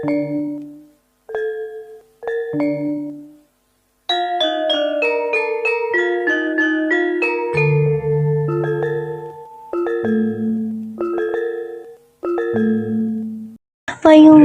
Payung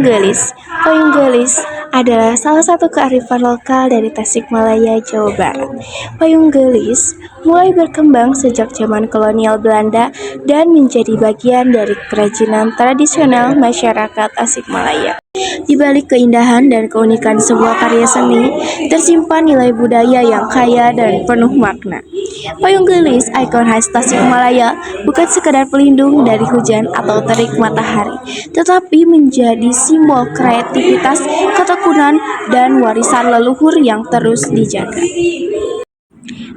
gelis. Payung gelis adalah salah satu kearifan lokal dari Tasikmalaya, Jawa Barat. Payung gelis mulai berkembang sejak zaman kolonial Belanda dan menjadi bagian dari kerajinan tradisional masyarakat Tasikmalaya. Di balik keindahan dan keunikan sebuah karya seni, tersimpan nilai budaya yang kaya dan penuh makna. Payung gelis, ikon khas Tasikmalaya, bukan sekadar pelindung dari hujan atau terik matahari, tetapi menjadi simbol kreativitas, ketekunan, dan warisan leluhur yang terus dijaga.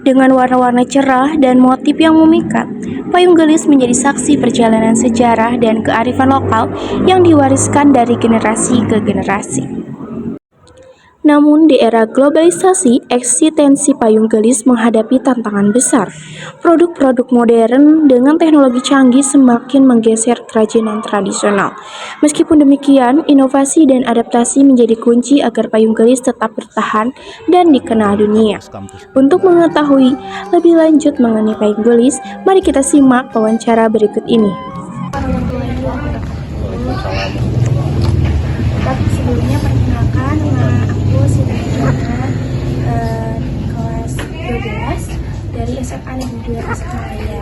Dengan warna-warna cerah dan motif yang memikat, payung gelis menjadi saksi perjalanan sejarah dan kearifan lokal yang diwariskan dari generasi ke generasi. Namun di era globalisasi, eksistensi payung gelis menghadapi tantangan besar. Produk-produk modern dengan teknologi canggih semakin menggeser kerajinan tradisional. Meskipun demikian, inovasi dan adaptasi menjadi kunci agar payung gelis tetap bertahan dan dikenal dunia. Untuk mengetahui lebih lanjut mengenai payung gelis, mari kita simak wawancara berikut ini. Tapi sebelumnya perkenalkan, nama aku Siti Johanna, kelas 12 dari SMA Negeri 2 Tasikmalaya.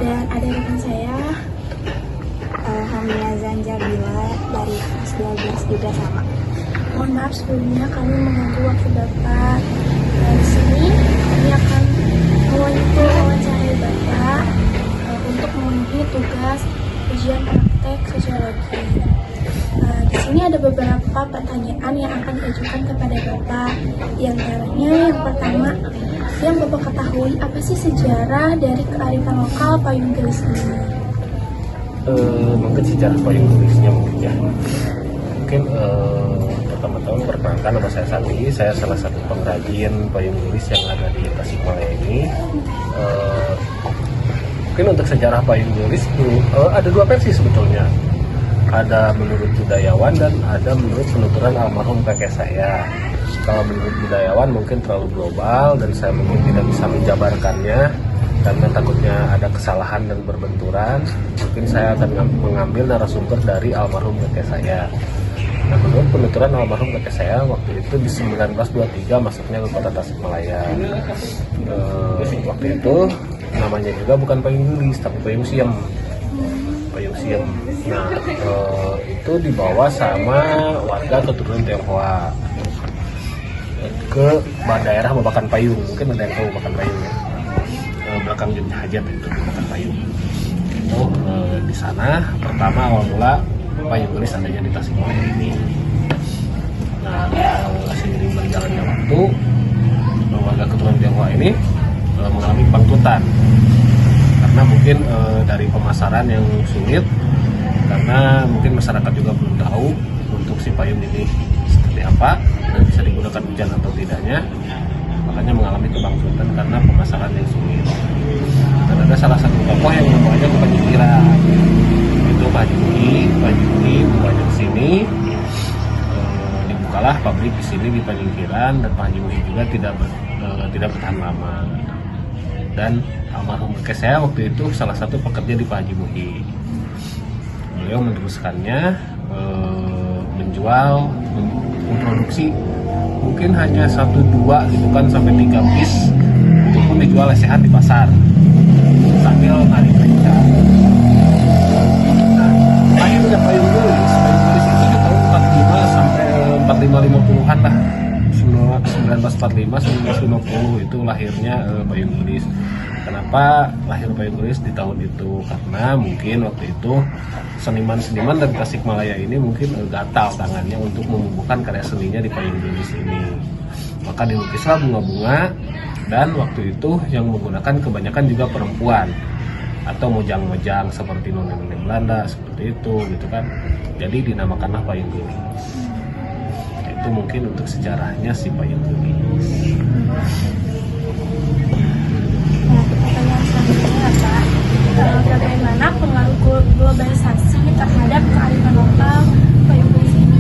Dan ada rekan saya Hamia Zanjabila dari kelas 12 juga sama. Mohon maaf sebelumnya kami mengganggu waktu Bapak. Di sini kami akan mewawancarai Bapak untuk memenuhi tugas ujian praktek sosiologi. Di sini ada beberapa pertanyaan yang akan diajukan kepada Bapak. Di antaranya yang pertama, yang Bapak ketahui apa sih sejarah dari kearifan lokal payung gelis ini? Mungkin sejarah payung gelisnya mungkin ya. Mungkin pertama-tama perkenalkan, nama saya Sandi. Saya salah satu pengrajin payung gelis yang ada di Tasikmalaya ini. Mungkin untuk sejarah payung gelis itu ada dua versi sebetulnya. Ada menurut budayawan dan ada menurut penuturan almarhum kakek saya. Kalau menurut budayawan mungkin terlalu global dan saya mungkin tidak bisa menjabarkannya karena takutnya ada kesalahan dan berbenturan. Mungkin saya akan mengambil narasumber dari almarhum kakek saya. Nah, menurut penuturan almarhum kakek saya waktu itu di 1923 masuknya ke kota Tasikmalaya. Waktu itu namanya juga bukan payung gelis tapi payung siem. Nah, itu dibawa sama warga keturunan Tionghoa ke daerah Babakan Payung. Mungkin ada yang tahu Babakan Payung ya. Belakang Jumnya Hajat itu Babakan Payung. Itu di sana pertama awal mula payung gelis adanya di Tasikmalaya ini. Nah, seiring berjalannya waktu, warga keturunan Tionghoa ini mengalami bangkrutan. Karena mungkin dari pemasaran yang sulit, karena mungkin masyarakat juga belum tahu untuk si payung ini seperti apa dan bisa digunakan hujan atau tidaknya, makanya mengalami kebangkrutan karena pemasaran yang sulit. Dan ada salah satu tokoh yang membawanya ke penyingkiran, itu Pak Juki membawanya ke sini. Dibukalah pabrik di sini di penyingkiran dan Pak Juki juga tidak bertahan lama. Dan almarhum kakek saya waktu itu salah satu pekerja di Pak Haji Muhi. Beliau meneruskannya, menjual, memproduksi mungkin hanya 1-2 gitu kan sampai 3 piece. Itu pun dijual sehat di pasar sambil narik beca. Nah, akhirnya payung gelis itu di tahun 45 sampai 45-50-an lah. 1945 1950 itu lahirnya payung gelis. Kenapa lahir payung gelis di tahun itu? Karena mungkin waktu itu seniman-seniman dari Tasikmalaya ini mungkin gatal tangannya untuk membubuhkan karya seninya di payung gelis ini. Maka dilukislah bunga-bunga dan waktu itu yang menggunakan kebanyakan juga perempuan atau mojang-mojang seperti noni-noni Belanda seperti itu gitu kan. Jadi dinamakanlah payung gelis. Itu mungkin untuk sejarahnya si payung gelis. Pertanyaan selanjutnya Pak, bagaimana pengaruh globalisasi terhadap kearifan lokal payung gelis ini?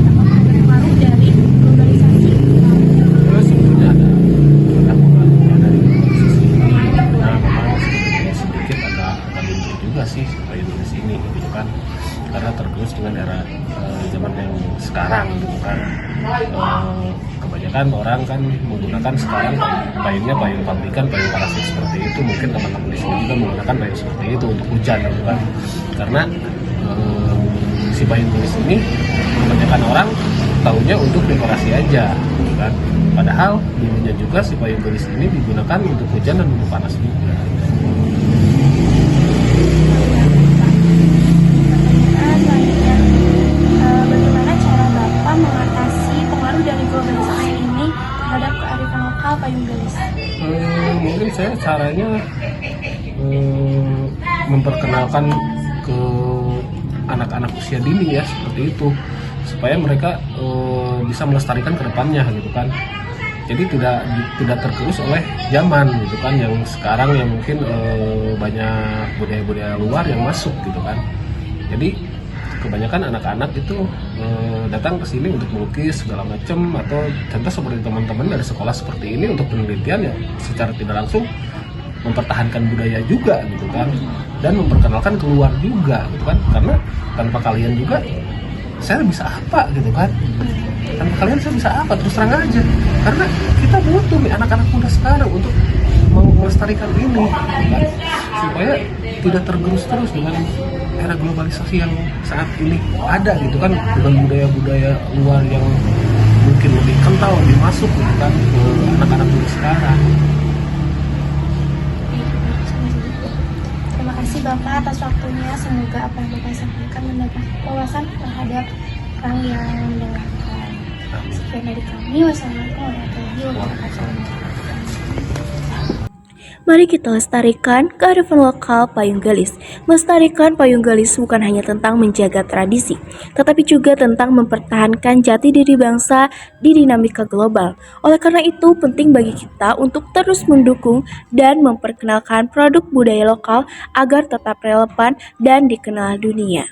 dengan era zaman yang sekarang gitu kan. Kebanyakan orang kan menggunakan sekarang payungnya payung pabrikan, payung parasit seperti itu. Mungkin teman-teman di sini juga menggunakan payung seperti itu untuk hujan gitu kan. Karena si payung gelis ini kebanyakan orang tahunya untuk dekorasi aja gitu kan. Padahal dulunya juga si payung gelis ini digunakan untuk hujan dan untuk panas juga. Pertanyaan lainnya, bagaimana cara Bapak mengatasi pengaruh dari globalisasi ini terhadap kearifan lokal payung gelis? Mungkin saya caranya memperkenalkan ke anak-anak usia dini ya seperti itu, supaya mereka bisa melestarikan ke depannya gitu kan. Jadi tidak tergerus oleh zaman gitu kan, yang sekarang yang mungkin banyak budaya-budaya luar yang masuk gitu kan. Jadi kebanyakan anak-anak itu datang ke sini untuk melukis segala macam, atau contoh seperti teman-teman dari sekolah seperti ini untuk penelitian ya secara tidak langsung mempertahankan budaya juga gitu kan, dan memperkenalkan keluar juga gitu kan. Karena tanpa kalian juga saya bisa apa gitu kan, tanpa kalian saya bisa apa, terus terang aja. Karena kita butuh nih anak-anak muda sekarang untuk melestarikan ini gitu kan, supaya tidak tergerus terus dengan era globalisasi yang saat ini ada gitu kan, dengan budaya-budaya luar yang mungkin lebih kental, lebih masuk gitu kan ke anak-anak muda sekarang. Terima kasih Bapak atas waktunya. Semoga apa yang Bapak sampaikan mendapat wawasan terhadap orang yang mendengarkan. Sekian dari kami. Wassalamualaikum warahmatullahi wabarakatuh. Mari kita lestarikan kearifan lokal payung gelis. Melestarikan payung gelis bukan hanya tentang menjaga tradisi, tetapi juga tentang mempertahankan jati diri bangsa di dinamika global. Oleh karena itu, penting bagi kita untuk terus mendukung dan memperkenalkan produk budaya lokal agar tetap relevan dan dikenal dunia.